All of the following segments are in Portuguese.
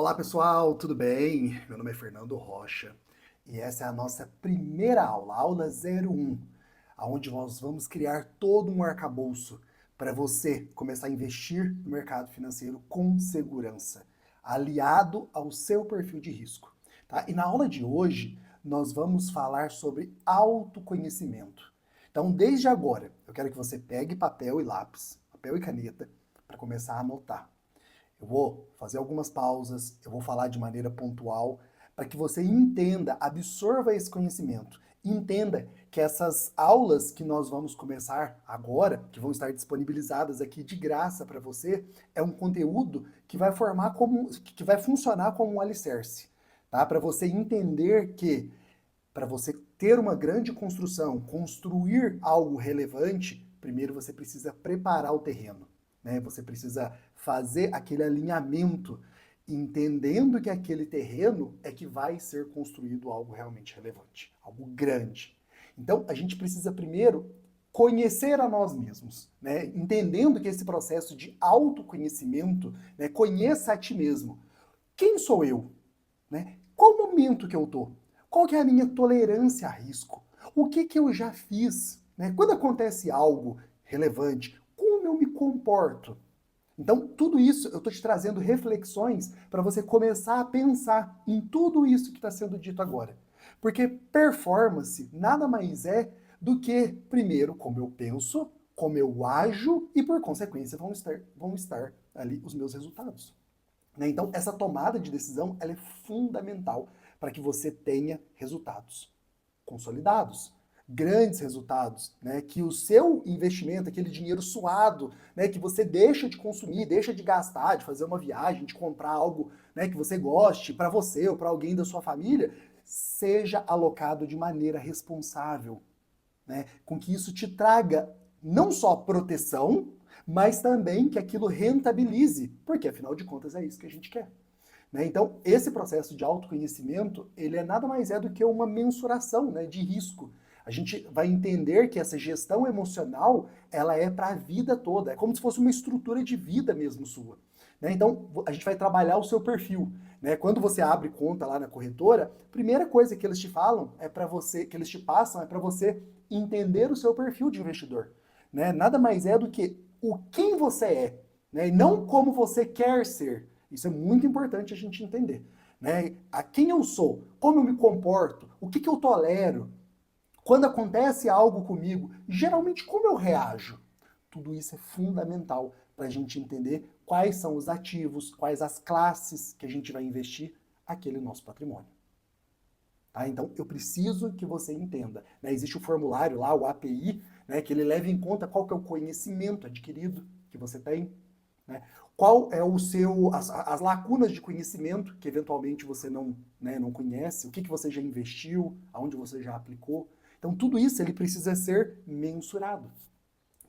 Olá pessoal, tudo bem? Meu nome é Fernando Rocha e essa é a nossa primeira aula, aula 01, onde nós vamos criar todo um arcabouço para você começar a investir no mercado financeiro com segurança, aliado ao seu perfil de risco. Tá? E na aula de hoje nós vamos falar sobre autoconhecimento. Então, desde agora, eu quero que você pegue papel e lápis, papel e caneta, para começar a anotar. Eu vou fazer algumas pausas, eu vou falar de maneira pontual, para que você entenda, absorva esse conhecimento. Entenda que essas aulas que nós vamos começar agora, que vão estar disponibilizadas aqui de graça para você, é um conteúdo que vai formar como, que vai funcionar como um alicerce, tá? Para você entender que para você ter uma grande construção, construir algo relevante, primeiro você precisa preparar o terreno, né? Você precisa fazer aquele alinhamento, entendendo que aquele terreno é que vai ser construído algo realmente relevante, algo grande. Então, a gente precisa primeiro conhecer a nós mesmos, né? Entendendo que esse processo de autoconhecimento, né? Conheça a ti mesmo. Quem sou eu? Né? Qual o momento que eu estou? Qual que é a minha tolerância a risco? O que eu já fiz? Né? Quando acontece algo relevante, como eu me comporto? Então, tudo isso eu estou te trazendo reflexões para você começar a pensar em tudo isso que está sendo dito agora. Porque performance nada mais é do que, primeiro, como eu penso, como eu ajo e, por consequência, vão estar ali os meus resultados. Né? Então, essa tomada de decisão ela é fundamental para que você tenha resultados consolidados, grandes resultados, né? Que o seu investimento, aquele dinheiro suado, né? Que você deixa de consumir, deixa de gastar, de fazer uma viagem, de comprar algo, né? Que você goste para você ou para alguém da sua família, seja alocado de maneira responsável, né? Com que isso te traga não só proteção, mas também que aquilo rentabilize, porque afinal de contas é isso que a gente quer. Né? Então, esse processo de autoconhecimento, ele é nada mais é do que uma mensuração, né, de risco. A gente vai entender que essa gestão emocional, ela é para a vida toda, é como se fosse uma estrutura de vida mesmo sua. Né? Então, a gente vai trabalhar o seu perfil. Né? Quando você abre conta lá na corretora, a primeira coisa que eles te falam é para você, que eles te passam, é para você entender o seu perfil de investidor. Né? Nada mais é do que o quem você é, né? E não como você quer ser. Isso é muito importante a gente entender. Né? A quem eu sou, como eu me comporto, o que eu tolero, quando acontece algo comigo, geralmente como eu reajo. Tudo isso é fundamental para a gente entender quais são os ativos, quais as classes que a gente vai investir aquele nosso patrimônio. Tá? Então, eu preciso que você entenda. Né? Existe o formulário lá, o API, né, que ele leva em conta qual que é o conhecimento adquirido que você tem, né? Qual é o seu, as lacunas de conhecimento que eventualmente você não, né, não conhece, o que você já investiu, aonde você já aplicou. Então, tudo isso ele precisa ser mensurado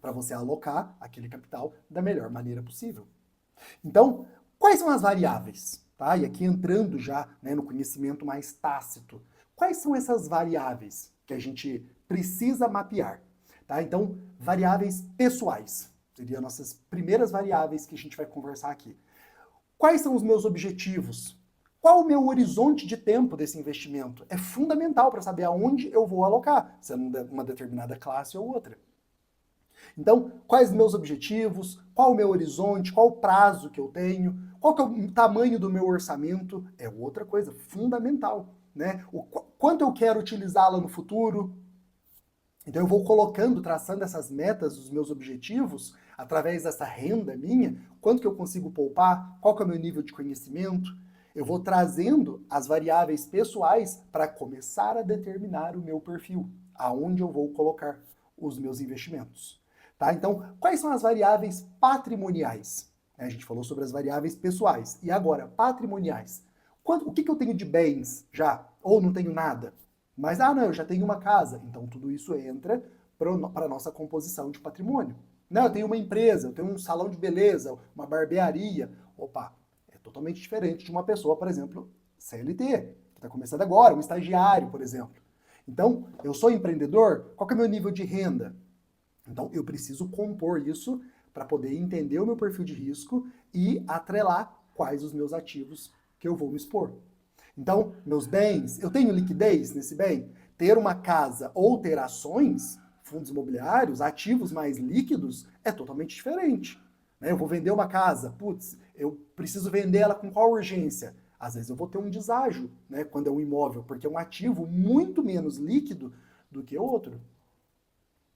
para você alocar aquele capital da melhor maneira possível. Então, quais são as variáveis? Tá? E aqui entrando já, né, no conhecimento mais tácito, quais são essas variáveis que a gente precisa mapear? Tá? Então, variáveis pessoais, seriam nossas primeiras variáveis que a gente vai conversar aqui. Quais são os meus objetivos? Qual o meu horizonte de tempo desse investimento? É fundamental para saber aonde eu vou alocar, sendo uma determinada classe ou outra. Então, quais os meus objetivos, qual o meu horizonte, qual o prazo que eu tenho, qual que é o tamanho do meu orçamento, é outra coisa fundamental, né? Quanto eu quero utilizá-la no futuro. Então eu vou colocando, traçando essas metas, os meus objetivos, através dessa renda minha, quanto que eu consigo poupar, qual que é o meu nível de conhecimento. Eu vou trazendo as variáveis pessoais para começar a determinar o meu perfil, aonde eu vou colocar os meus investimentos. Tá? Então, quais são as variáveis patrimoniais? A gente falou sobre as variáveis pessoais. E agora, patrimoniais. O que eu tenho de bens já? Ou não tenho nada? Mas, não, eu já tenho uma casa. Então, tudo isso entra para a nossa composição de patrimônio. Não, eu tenho uma empresa, eu tenho um salão de beleza, uma barbearia. Opa, é totalmente diferente de uma pessoa, por exemplo, CLT, que está começando agora, um estagiário, por exemplo. Então, eu sou empreendedor, qual que é o meu nível de renda? Então, eu preciso compor isso para poder entender o meu perfil de risco e atrelar quais os meus ativos que eu vou me expor. Então, meus bens, eu tenho liquidez nesse bem? Ter uma casa ou ter ações, fundos imobiliários, ativos mais líquidos, é totalmente diferente. Né? Eu vou vender uma casa, putz, eu preciso vender ela com qual urgência? Às vezes eu vou ter um deságio, né, quando é um imóvel, porque é um ativo muito menos líquido do que outro.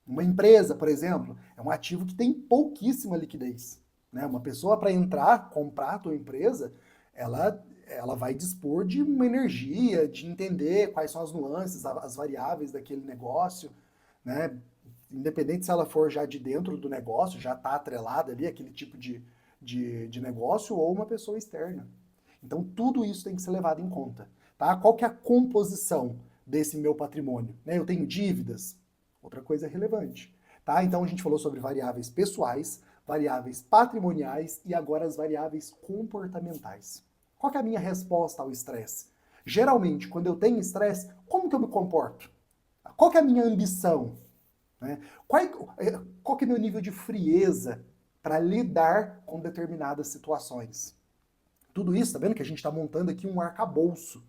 Uma empresa, por exemplo, é um ativo que tem pouquíssima liquidez. Né? Uma pessoa para entrar, comprar a tua empresa, ela vai dispor de uma energia, de entender quais são as nuances, as variáveis daquele negócio, né? Independente se ela for já de dentro do negócio, já está atrelada ali, aquele tipo de negócio, ou uma pessoa externa. Então, tudo isso tem que ser levado em conta. Tá? Qual que é a composição desse meu patrimônio? Né? Eu tenho dívidas? Outra coisa relevante. Tá? Então, a gente falou sobre variáveis pessoais, variáveis patrimoniais e agora as variáveis comportamentais. Qual que é a minha resposta ao estresse? Geralmente, quando eu tenho estresse, como que eu me comporto? Qual que é a minha ambição? Né? Qual que é o meu nível de frieza para lidar com determinadas situações? Tudo isso, tá vendo que a gente está montando aqui um arcabouço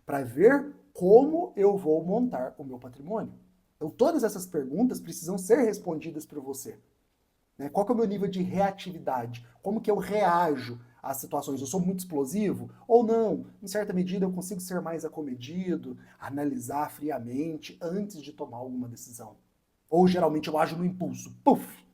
para ver como eu vou montar o meu patrimônio. Então, todas essas perguntas precisam ser respondidas por você. Né? Qual que é o meu nível de reatividade? Como que eu reajo às situações? Eu sou muito explosivo? Ou não? Em certa medida eu consigo ser mais acomedido, analisar friamente antes de tomar alguma decisão. Ou geralmente eu ajo no impulso. Puf!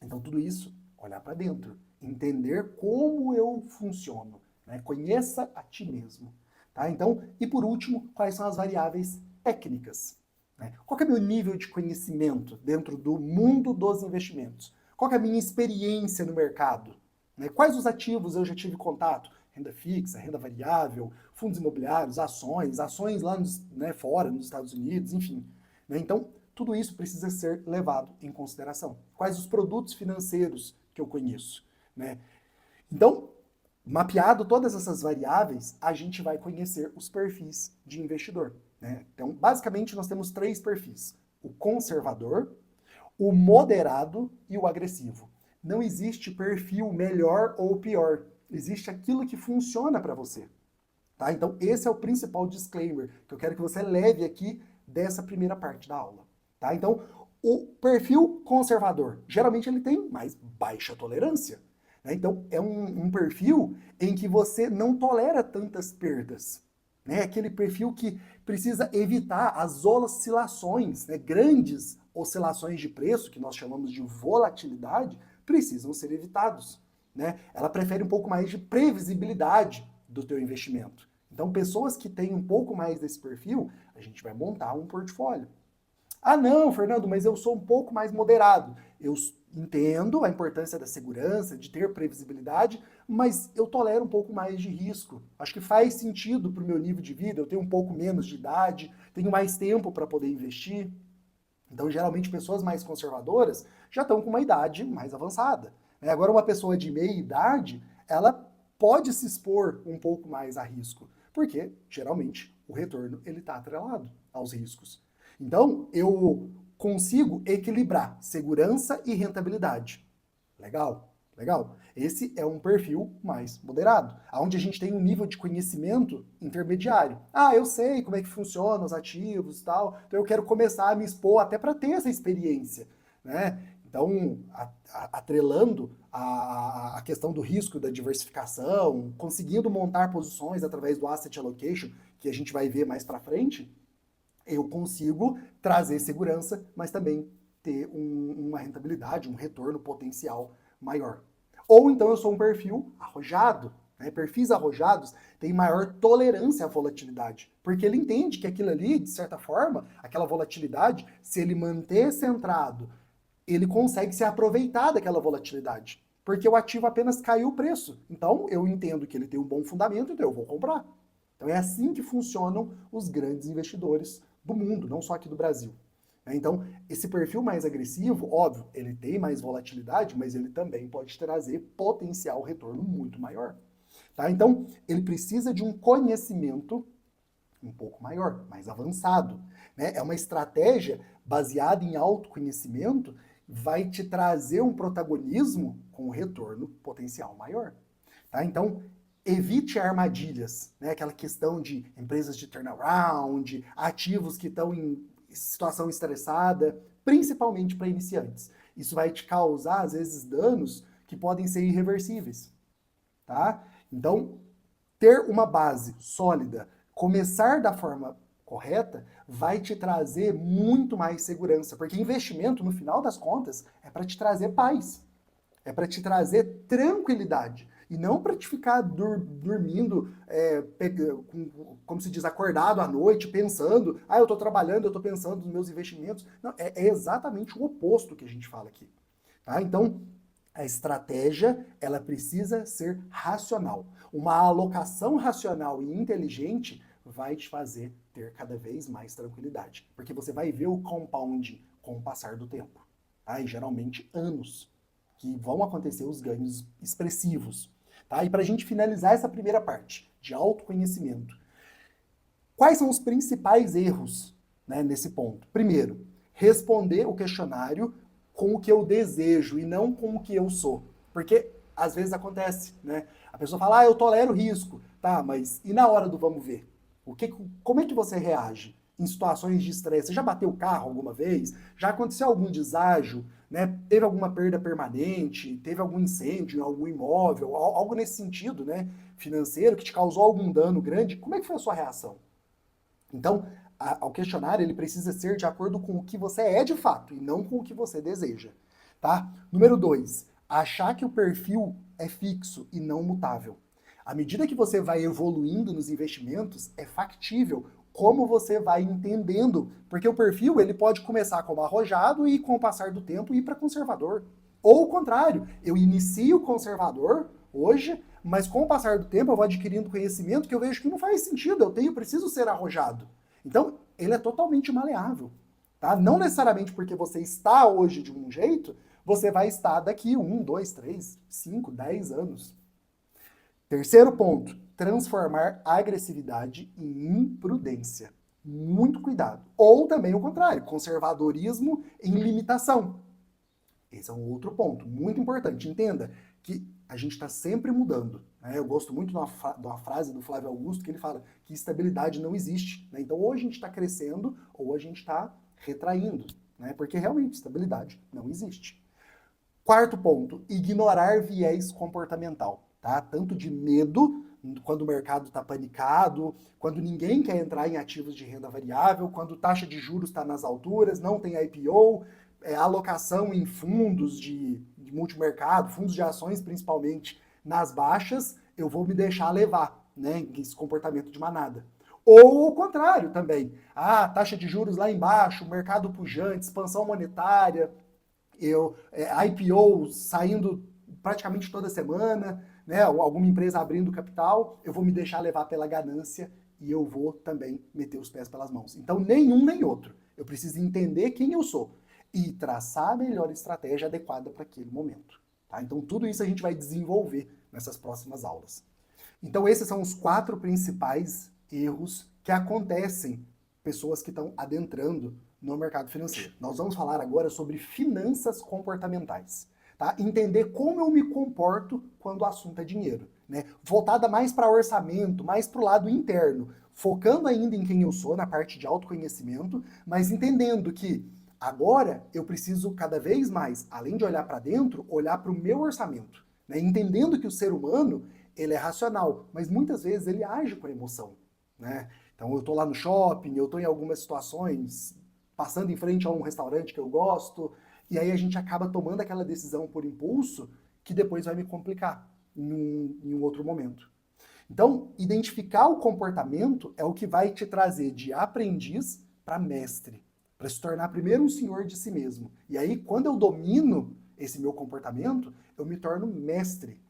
Então tudo isso, olhar para dentro, entender como eu funciono. Né? Conheça a ti mesmo. Tá? Então, e por último, quais são as variáveis técnicas? Né? Qual é o meu nível de conhecimento dentro do mundo dos investimentos? Qual é a minha experiência no mercado? Né? Quais os ativos eu já tive contato? Renda fixa, renda variável, fundos imobiliários, ações lá né, fora, nos Estados Unidos, enfim. Né? Então, tudo isso precisa ser levado em consideração. Quais os produtos financeiros que eu conheço? Né? Então, mapeado todas essas variáveis, a gente vai conhecer os perfis de investidor. Né? Então, basicamente, nós temos 3 perfis: o conservador, o moderado e o agressivo. Não existe perfil melhor ou pior. Existe aquilo que funciona para você. Tá? Então, esse é o principal disclaimer que eu quero que você leve aqui dessa primeira parte da aula. Tá? Então, o perfil conservador, geralmente ele tem mais baixa tolerância. Né? Então, é um perfil em que você não tolera tantas perdas. Né? Aquele perfil que precisa evitar as oscilações, né? Grandes oscilações de preço, que nós chamamos de volatilidade, precisam ser evitados. Né? Ela prefere um pouco mais de previsibilidade do teu investimento. Então, pessoas que têm um pouco mais desse perfil, a gente vai montar um portfólio. Ah, não, Fernando, mas eu sou um pouco mais moderado. Eu entendo a importância da segurança, de ter previsibilidade, mas eu tolero um pouco mais de risco. Acho que faz sentido para o meu nível de vida, eu tenho um pouco menos de idade, tenho mais tempo para poder investir. Então, geralmente, pessoas mais conservadoras já estão com uma idade mais avançada. Né? Agora, uma pessoa de meia idade, ela pode se expor um pouco mais a risco, porque, geralmente, o retorno está atrelado aos riscos. Então, eu consigo equilibrar segurança e rentabilidade. Legal? Legal? Esse é um perfil mais moderado, onde a gente tem um nível de conhecimento intermediário. Ah, eu sei como é que funcionam os ativos e tal, então eu quero começar a me expor até para ter essa experiência. Né? Então, atrelando a questão do risco da diversificação, conseguindo montar posições através do asset allocation, que a gente vai ver mais para frente, eu consigo trazer segurança, mas também ter uma rentabilidade, um retorno potencial maior. Ou então eu sou um perfil arrojado. Né? Perfis arrojados têm maior tolerância à volatilidade, porque ele entende que aquilo ali, de certa forma, aquela volatilidade, se ele manter centrado, ele consegue se aproveitar daquela volatilidade, porque o ativo apenas caiu o preço. Então eu entendo que ele tem um bom fundamento, então eu vou comprar. Então é assim que funcionam os grandes investidores do mundo, não só aqui do Brasil. Então, esse perfil mais agressivo, óbvio, ele tem mais volatilidade, mas ele também pode trazer potencial retorno muito maior. Tá? Então, ele precisa de um conhecimento um pouco maior, mais avançado. Né? É uma estratégia baseada em autoconhecimento, vai te trazer um protagonismo com um retorno potencial maior. Tá? Então, Evite armadilhas, né? Aquela questão de empresas de turnaround, ativos que estão em situação estressada, principalmente para iniciantes. Isso vai te causar, às vezes, danos que podem ser irreversíveis, tá? Então, ter uma base sólida, começar da forma correta, vai te trazer muito mais segurança, porque investimento, no final das contas, é para te trazer paz, é para te trazer tranquilidade. E não para te ficar dormindo, como se diz, acordado à noite, pensando, eu estou trabalhando, eu estou pensando nos meus investimentos. Não, é exatamente o oposto que a gente fala aqui. Tá? Então, a estratégia, ela precisa ser racional. Uma alocação racional e inteligente vai te fazer ter cada vez mais tranquilidade, porque você vai ver o compound com o passar do tempo. Tá? E geralmente anos, que vão acontecer os ganhos expressivos. Tá? E para a gente finalizar essa primeira parte de autoconhecimento, quais são os principais erros, né, nesse ponto? Primeiro, responder o questionário com o que eu desejo e não com o que eu sou. Porque às vezes acontece, né? A pessoa fala, eu tolero risco. Tá, mas e na hora do vamos ver? Como é que você reage em situações de estresse? Você já bateu o carro alguma vez? Já aconteceu algum deságio? Né? Teve alguma perda permanente? Teve algum incêndio em algum imóvel? Algo nesse sentido, né? Financeiro, que te causou algum dano grande? Como é que foi a sua reação? Então, o questionário ele precisa ser de acordo com o que você é de fato e não com o que você deseja, tá? Número 2, achar que o perfil é fixo e não mutável. À medida que você vai evoluindo nos investimentos, é factível como você vai entendendo, porque o perfil ele pode começar como arrojado e com o passar do tempo ir para conservador. Ou o contrário, eu inicio conservador hoje, mas com o passar do tempo eu vou adquirindo conhecimento que eu vejo que não faz sentido, preciso ser arrojado. Então, ele é totalmente maleável. Tá? Não necessariamente porque você está hoje de um jeito, você vai estar daqui 1, 2, 3, 5, 10 anos. Terceiro ponto, transformar agressividade em imprudência. Muito cuidado. Ou também o contrário, conservadorismo em limitação. Esse é um outro ponto, muito importante. Entenda que a gente está sempre mudando. Né? Eu gosto muito de uma frase do Flávio Augusto que ele fala que estabilidade não existe. Né? Então, ou a gente está crescendo, ou a gente está retraindo. Né? Porque realmente estabilidade não existe. Quarto ponto, ignorar viés comportamental. Tá? Tanto de medo, quando o mercado está panicado, quando ninguém quer entrar em ativos de renda variável, quando taxa de juros está nas alturas, não tem IPO, alocação em fundos de multimercado, fundos de ações principalmente nas baixas, eu vou me deixar levar, né, esse comportamento de manada. Ou o contrário também. Taxa de juros lá embaixo, mercado pujante, expansão monetária, IPO saindo praticamente toda semana, né, alguma empresa abrindo capital, eu vou me deixar levar pela ganância e eu vou também meter os pés pelas mãos. Então, nenhum nem outro. Eu preciso entender quem eu sou e traçar a melhor estratégia adequada para aquele momento. Tá? Então, tudo isso a gente vai desenvolver nessas próximas aulas. Então, esses são os 4 principais erros que acontecem pessoas que estão adentrando no mercado financeiro. Nós vamos falar agora sobre finanças comportamentais. Tá? Entender como eu me comporto quando o assunto é dinheiro. Né? Voltada mais para orçamento, mais para o lado interno, focando ainda em quem eu sou, na parte de autoconhecimento, mas entendendo que agora eu preciso cada vez mais, além de olhar para dentro, olhar para o meu orçamento. Né? Entendendo que o ser humano ele é racional, mas muitas vezes ele age com a emoção. Né? Então eu estou lá no shopping, eu estou em algumas situações, passando em frente a um restaurante que eu gosto, e aí a gente acaba tomando aquela decisão por impulso que depois vai me complicar em um outro momento. Então, identificar o comportamento é o que vai te trazer de aprendiz para mestre, para se tornar primeiro um senhor de si mesmo. E aí, quando eu domino esse meu comportamento, eu me torno mestre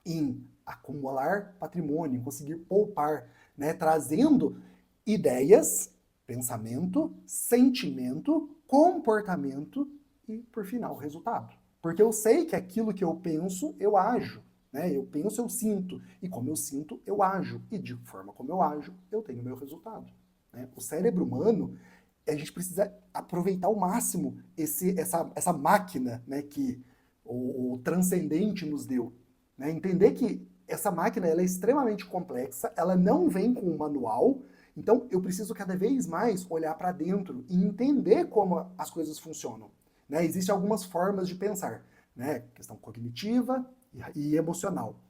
em acumular patrimônio, em conseguir poupar, né? Trazendo ideias, pensamento, sentimento, comportamento e, por final, resultado. Porque eu sei que aquilo que eu penso, eu ajo. Né? Eu penso, eu sinto. E como eu sinto, eu ajo. E de forma como eu ajo, eu tenho o meu resultado. Né? O cérebro humano, a gente precisa aproveitar ao máximo essa máquina, né, que o transcendente nos deu. Né? Entender que essa máquina ela é extremamente complexa, ela não vem com um manual, então eu preciso cada vez mais olhar para dentro e entender como as coisas funcionam. Né? Existem algumas formas de pensar, né? Questão cognitiva e emocional.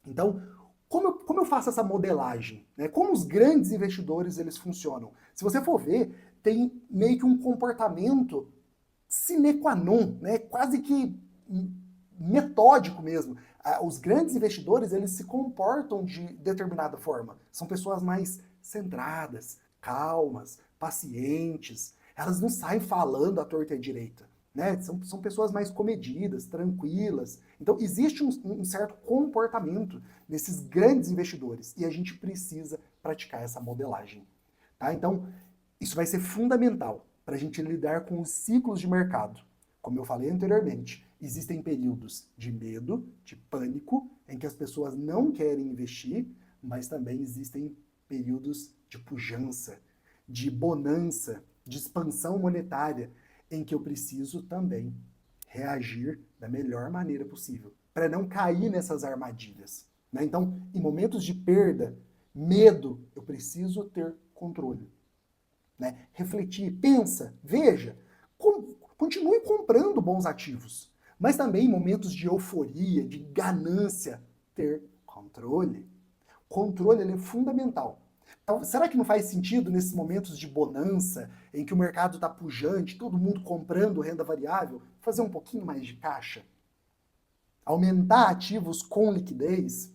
Então, como eu faço essa modelagem? Né? Como os grandes investidores eles funcionam? Se você for ver, tem meio que um comportamento sine qua non, né? Quase que metódico mesmo. Os grandes investidores eles se comportam de determinada forma. São pessoas mais centradas, calmas, pacientes. Elas não saem falando à torta e à direita. Né? São pessoas mais comedidas, tranquilas. Então, existe um certo comportamento nesses grandes investidores e a gente precisa praticar essa modelagem. Tá? Então, isso vai ser fundamental para a gente lidar com os ciclos de mercado. Como eu falei anteriormente, existem períodos de medo, de pânico, em que as pessoas não querem investir, mas também existem períodos de pujança, de bonança, de expansão monetária, em que eu preciso também reagir da melhor maneira possível, para não cair nessas armadilhas. Né? Então, em momentos de perda, medo, eu preciso ter controle. Né? Refletir, pensa, veja, continue comprando bons ativos, mas também em momentos de euforia, de ganância, ter controle. Controle ele é fundamental. Então, será que não faz sentido nesses momentos de bonança, em que o mercado está pujante, todo mundo comprando renda variável, fazer um pouquinho mais de caixa? Aumentar ativos com liquidez?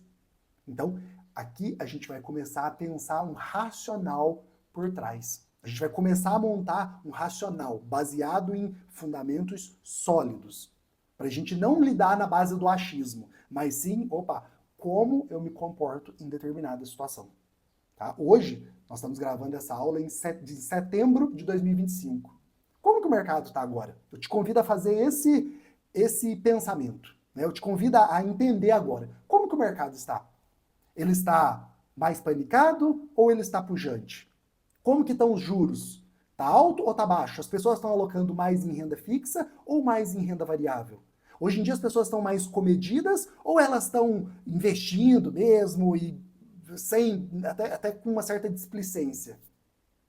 Então, aqui a gente vai começar a pensar um racional por trás. A gente vai começar a montar um racional baseado em fundamentos sólidos. Para a gente não lidar na base do achismo, mas sim, como eu me comporto em determinada situação. Tá? Hoje, nós estamos gravando essa aula de setembro de 2025. Como que o mercado está agora? Eu te convido a fazer esse pensamento. Né? Eu te convido a entender agora. Como que o mercado está? Ele está mais panicado ou ele está pujante? Como que estão os juros? Está alto ou está baixo? As pessoas estão alocando mais em renda fixa ou mais em renda variável? Hoje em dia as pessoas estão mais comedidas ou elas estão investindo mesmo e até com uma certa displicência?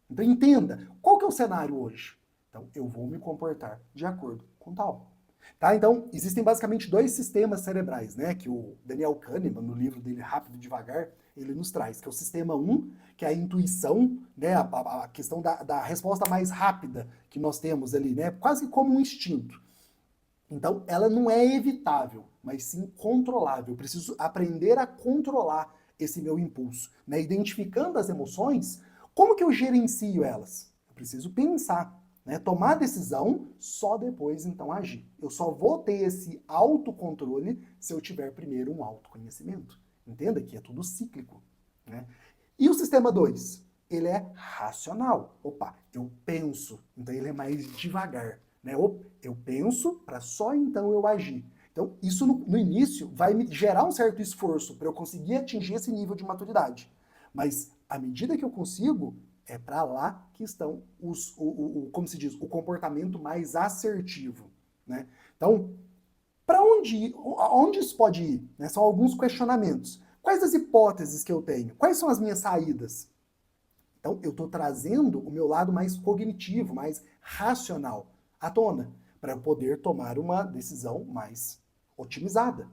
Então entenda, qual que é o cenário hoje? Então eu vou me comportar de acordo com tal. Tá? Então, existem basicamente dois sistemas cerebrais, né, que o Daniel Kahneman, no livro dele Rápido e Devagar, ele nos traz, que é o sistema 1, que é a intuição, né, a questão da resposta mais rápida que nós temos ali, né, quase como um instinto. Então, ela não é evitável, mas sim controlável. Eu preciso aprender a controlar esse meu impulso, né, identificando as emoções, como que eu gerencio elas? Eu preciso pensar. Né, tomar decisão, só depois então agir. Eu só vou ter esse autocontrole se eu tiver primeiro um autoconhecimento. Entenda que é tudo cíclico. Né? E o sistema 2? Ele é racional. Eu penso, então ele é mais devagar. Né? Eu penso para só então eu agir. Então, isso no início vai me gerar um certo esforço para eu conseguir atingir esse nível de maturidade. Mas à medida que eu consigo, é para lá que estão como se diz, o comportamento mais assertivo. Né? Então, para onde isso pode ir? Né? São alguns questionamentos. Quais as hipóteses que eu tenho? Quais são as minhas saídas? Então, eu estou trazendo o meu lado mais cognitivo, mais racional à tona, para eu poder tomar uma decisão mais otimizada.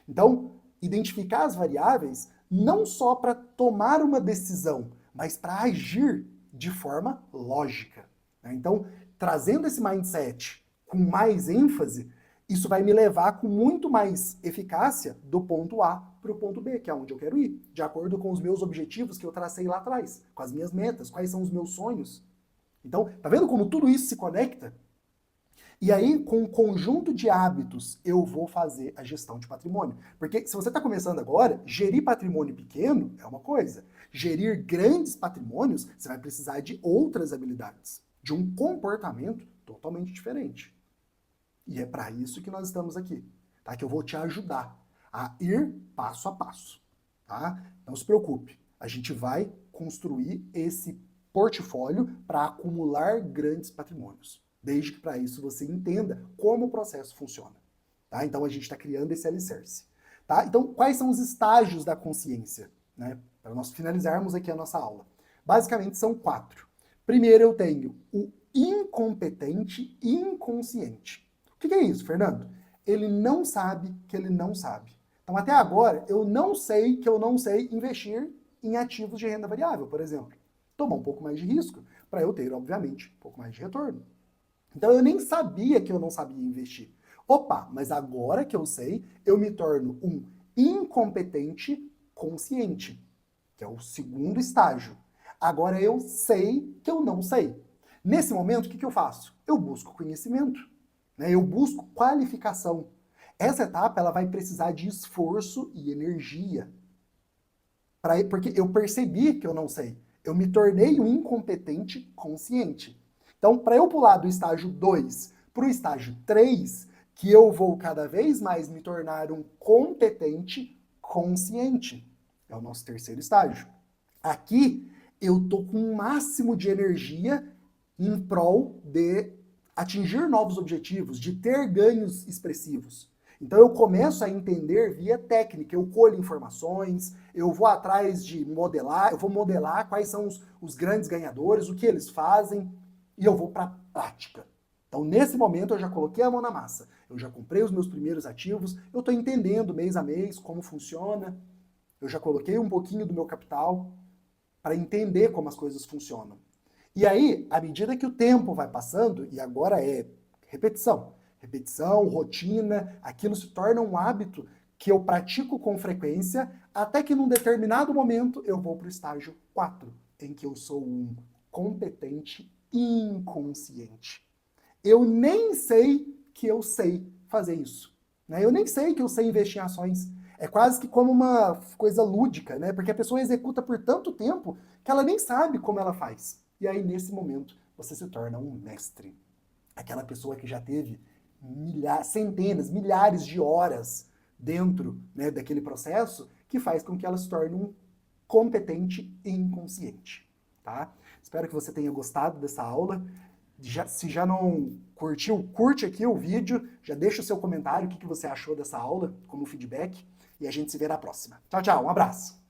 Então, identificar as variáveis não só para tomar uma decisão, mas para agir de forma lógica. Né? Então, trazendo esse mindset com mais ênfase, isso vai me levar com muito mais eficácia do ponto A para o ponto B, que é onde eu quero ir, de acordo com os meus objetivos que eu tracei lá atrás, com as minhas metas, quais são os meus sonhos. Então, tá vendo como tudo isso se conecta? E aí, com um conjunto de hábitos, eu vou fazer a gestão de patrimônio. Porque se você está começando agora, gerir patrimônio pequeno é uma coisa. Gerir grandes patrimônios, você vai precisar de outras habilidades, de um comportamento totalmente diferente. E é para isso que nós estamos aqui, tá? Que eu vou te ajudar a ir passo a passo, tá? Não se preocupe, a gente vai construir esse portfólio para acumular grandes patrimônios. Desde que para isso você entenda como o processo funciona. Tá? Então a gente está criando esse alicerce. Tá? Então, quais são os estágios da consciência? Né? Para nós finalizarmos aqui a nossa aula. Basicamente são 4. Primeiro eu tenho o incompetente inconsciente. O que é isso, Fernando? Ele não sabe que ele não sabe. Então, até agora, eu não sei que eu não sei investir em ativos de renda variável, por exemplo. Tomar um pouco mais de risco para eu ter, obviamente, um pouco mais de retorno. Então, eu nem sabia que eu não sabia investir. Opa, mas agora que eu sei, eu me torno um incompetente consciente, que é o segundo estágio. Agora eu sei que eu não sei. Nesse momento, o que eu faço? Eu busco conhecimento, né? Eu busco qualificação. Essa etapa ela vai precisar de esforço e energia. Porque eu percebi que eu não sei. Eu me tornei um incompetente consciente. Então, para eu pular do estágio 2 para o estágio 3, que eu vou cada vez mais me tornar um competente consciente. É o nosso terceiro estágio. Aqui, eu tô com um máximo de energia em prol de atingir novos objetivos, de ter ganhos expressivos. Então eu começo a entender via técnica, eu colho informações, eu vou atrás de modelar, eu vou modelar quais são os grandes ganhadores, o que eles fazem, e eu vou para a prática. Então nesse momento eu já coloquei a mão na massa, eu já comprei os meus primeiros ativos, eu estou entendendo mês a mês como funciona, eu já coloquei um pouquinho do meu capital para entender como as coisas funcionam. E aí, à medida que o tempo vai passando, e agora é repetição, rotina, aquilo se torna um hábito que eu pratico com frequência, até que num determinado momento eu vou para o estágio 4, em que eu sou um competente inconsciente. Eu nem sei que eu sei fazer isso. Né? Eu nem sei que eu sei investir em ações. É quase que como uma coisa lúdica, né? Porque a pessoa executa por tanto tempo que ela nem sabe como ela faz. E aí, nesse momento, você se torna um mestre. Aquela pessoa que já teve centenas, milhares de horas dentro, né, daquele processo, que faz com que ela se torne um competente inconsciente. Tá? Espero que você tenha gostado dessa aula. Se já não curtiu, curte aqui o vídeo, já deixa o seu comentário, o que você achou dessa aula, como feedback, e a gente se vê na próxima. Tchau, tchau, um abraço!